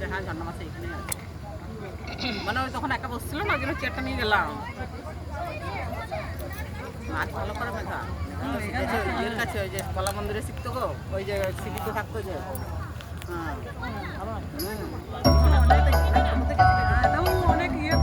যে হ্যাঁ ঝর্ণা মাসি এখানেই আছে, মানে ওই তখন একা বসছিল না, ওই জন্য চেয়ারটা নিয়ে গেলাম। নাচ ভালো করে মেধা ইয়ের কাছে, ওই যে কলা মন্দিরে শিখতো গো, ওই যে শিখিত থাকতো যে, হ্যাঁ অনেক ইয়ে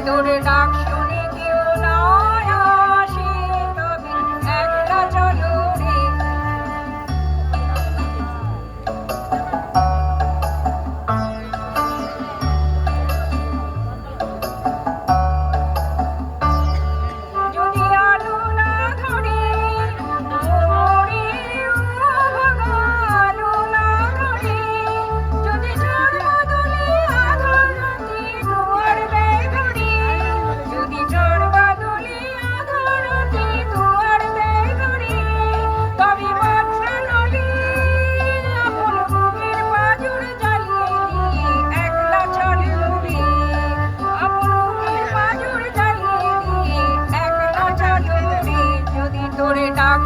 তোরে ডাক শুনে কেউ না আসে, তবে একলা চলো রে। যদি আলো না ধরে ওরে ভাগা আলো না ধরে, যদি ঝড় বদলে আধার রাতে দুয়ার দেয় ঘরে, যদি ঝড় বদলে আধার রাতে দুয়ার দেয় ঘরে, তবে বাদশা নলে আপন বুকের পাঁজর জ্বালিয়ে দিয়ে একলা চলে রে। আপন বুকের পাঁজর জ্বালিয়ে দিয়ে একলা চলে রে। যদি তোরে ডাক